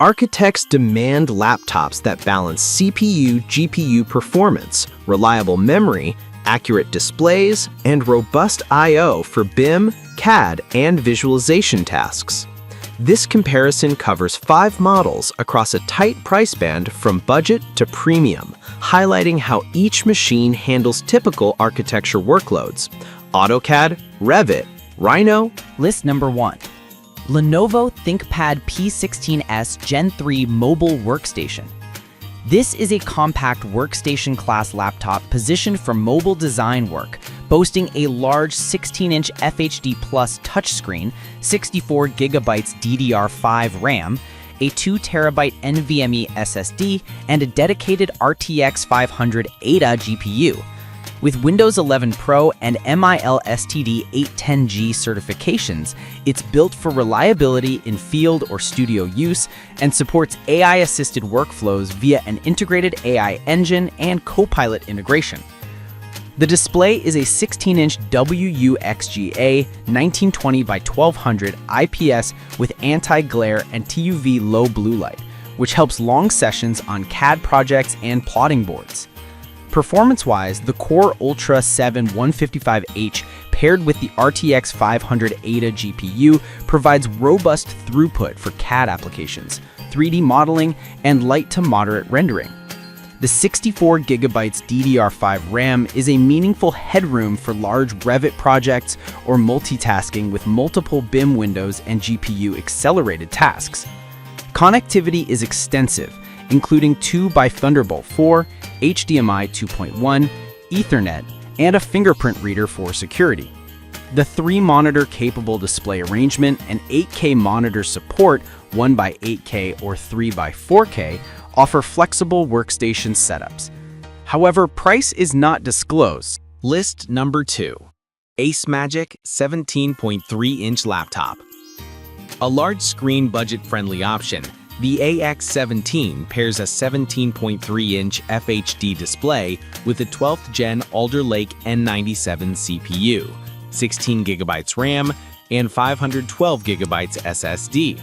Architects demand laptops that balance CPU-GPU performance, reliable memory, accurate displays, and robust I/O for BIM, CAD, and visualization tasks. This comparison covers 5 models across a tight price band from budget to premium, highlighting how each machine handles typical architecture workloads: AutoCAD, Revit, Rhino. List number 1. Lenovo ThinkPad P16s Gen 3 Mobile Workstation. This is a compact workstation-class laptop positioned for mobile design work, boasting a large 16-inch FHD Plus touchscreen, 64GB DDR5 RAM, a 2TB NVMe SSD, and a dedicated RTX 500 ADA GPU. With Windows 11 Pro and MIL-STD 810G certifications, it's built for reliability in field or studio use and supports AI-assisted workflows via an integrated AI engine and Copilot integration. The display is a 16-inch WUXGA 1920 by 1200 IPS with anti-glare and TUV low blue light, which helps long sessions on CAD projects and plotting boards. Performance-wise, the Core Ultra 7 155H paired with the RTX 500 ADA GPU provides robust throughput for CAD applications, 3D modeling, and light to moderate rendering. The 64GB DDR5 RAM is a meaningful headroom for large Revit projects or multitasking with multiple BIM windows and GPU accelerated tasks. Connectivity is extensive, including 2x Thunderbolt 4, HDMI 2.1, Ethernet, and a fingerprint reader for security. The 3-monitor capable display arrangement and 8K monitor support, 1x8K or 3x4K, offer flexible workstation setups. However, price is not disclosed. List number 2. AceMagic 17.3-inch laptop. A large screen budget-friendly option, the AX17 pairs a 17.3-inch FHD display with a 12th Gen Alder Lake N97 CPU, 16GB RAM, and 512GB SSD.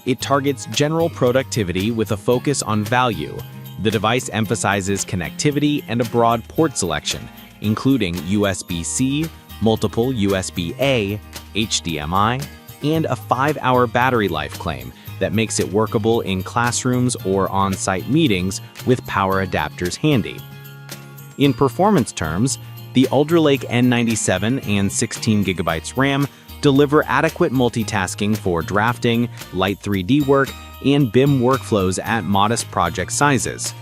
It targets general productivity with a focus on value. The device emphasizes connectivity and a broad port selection, including USB-C, multiple USB-A, HDMI, and a 5-hour battery life claim that makes it workable in classrooms or on-site meetings with power adapters handy. In performance terms, the Alder Lake N97 and 16GB RAM deliver adequate multitasking for drafting, light 3D work, and BIM workflows at modest project sizes.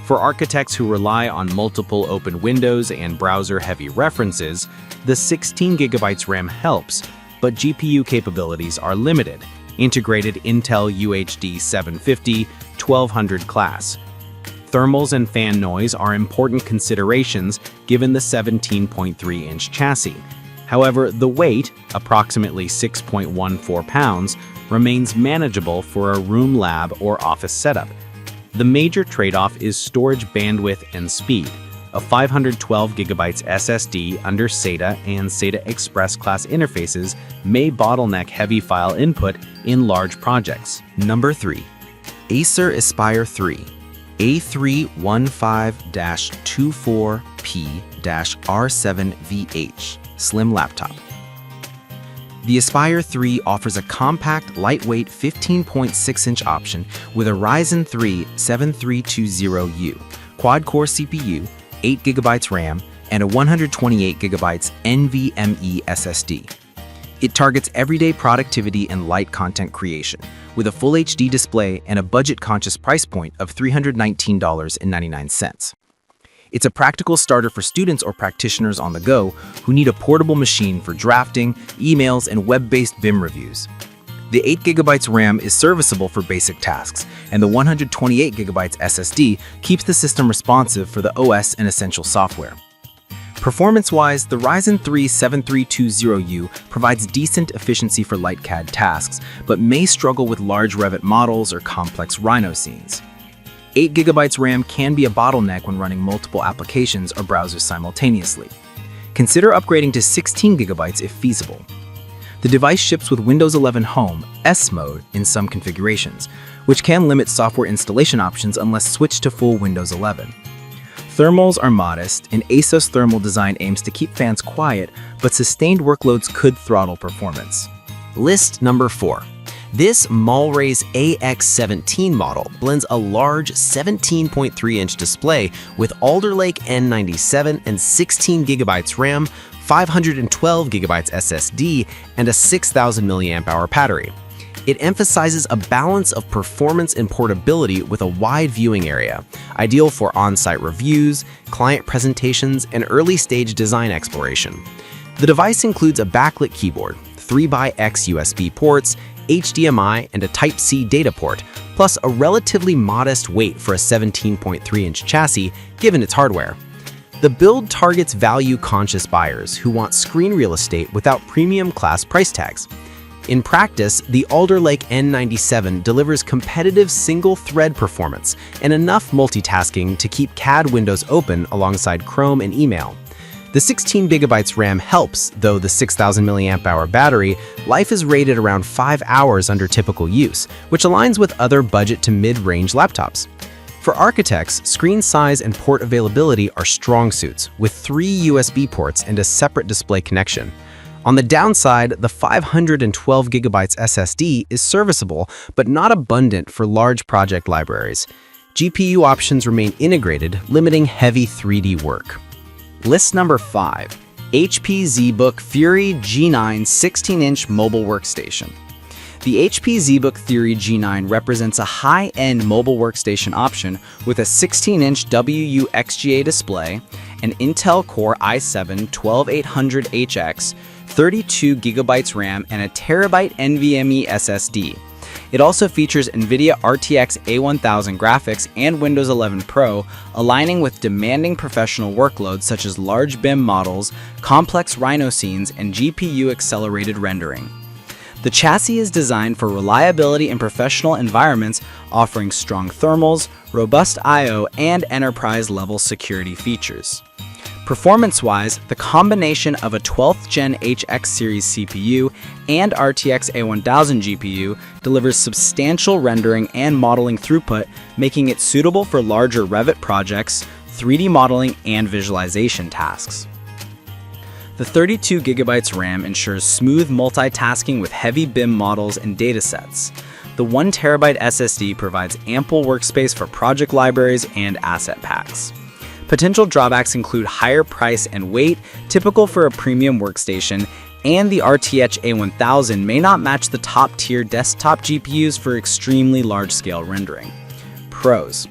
For architects who rely on multiple open windows and browser-heavy references, the 16GB RAM helps, but GPU capabilities are limited. Integrated Intel UHD 750 1200 class. Thermals and fan noise are important considerations given the 17.3-inch chassis. However, the weight, approximately 6.14 pounds, remains manageable for a room lab or office setup. The major trade-off is storage bandwidth and speed. A 512GB SSD under SATA and SATA Express class interfaces may bottleneck heavy file input in large projects. Number 3. Acer Aspire 3 A315-24P-R7VH Slim Laptop. The Aspire 3 offers a compact, lightweight 15.6-inch option with a Ryzen 3 7320U, quad-core CPU, 8GB RAM, and a 128GB NVMe SSD. It targets everyday productivity and light content creation, with a full HD display and a budget-conscious price point of $319.99. It's a practical starter for students or practitioners on the go who need a portable machine for drafting, emails, and web-based BIM reviews. The 8GB RAM is serviceable for basic tasks, and the 128GB SSD keeps the system responsive for the OS and essential software. Performance-wise, the Ryzen 3 7320U provides decent efficiency for light CAD tasks, but may struggle with large Revit models or complex Rhino scenes. 8GB RAM can be a bottleneck when running multiple applications or browsers simultaneously. Consider upgrading to 16GB if feasible. The device ships with Windows 11 Home S mode in some configurations, which can limit software installation options unless switched to full Windows 11. Thermals are modest, and ASUS thermal design aims to keep fans quiet, but sustained workloads could throttle performance. List number 4. This Malraise AX17 model blends a large 17.3-inch display with Alder Lake N97 and 16GB RAM, 512GB SSD, and a 6,000 mAh battery. It emphasizes a balance of performance and portability with a wide viewing area, ideal for on-site reviews, client presentations, and early-stage design exploration. The device includes a backlit keyboard, 3x USB ports, HDMI, and a Type-C data port, plus a relatively modest weight for a 17.3-inch chassis, given its hardware. The build targets value-conscious buyers who want screen real estate without premium-class price tags. In practice, the Alder Lake N97 delivers competitive single-thread performance and enough multitasking to keep CAD windows open alongside Chrome and email. The 16GB RAM helps, though the 6,000 mAh battery life is rated around 5 hours under typical use, which aligns with other budget to mid-range laptops. For architects, screen size and port availability are strong suits, with 3 USB ports and a separate display connection. On the downside, the 512GB SSD is serviceable, but not abundant for large project libraries. GPU options remain integrated, limiting heavy 3D work. List number 5. HP ZBook Fury G9 16-inch mobile workstation. The HP ZBook Fury G9 represents a high-end mobile workstation option with a 16-inch WUXGA display, an Intel Core i7-12800HX, 32GB RAM, and a TB NVMe SSD. It also features NVIDIA RTX A1000 graphics and Windows 11 Pro, aligning with demanding professional workloads such as large BIM models, complex Rhino scenes, and GPU-accelerated rendering. The chassis is designed for reliability in professional environments, offering strong thermals, robust I/O, and enterprise-level security features. Performance-wise, the combination of a 12th Gen HX series CPU and RTX A1000 GPU delivers substantial rendering and modeling throughput, making it suitable for larger Revit projects, 3D modeling, and visualization tasks. The 32GB RAM ensures smooth multitasking with heavy BIM models and datasets. The 1TB SSD provides ample workspace for project libraries and asset packs. Potential drawbacks include higher price and weight, typical for a premium workstation, and the RTX A1000 may not match the top-tier desktop GPUs for extremely large-scale rendering. Pros: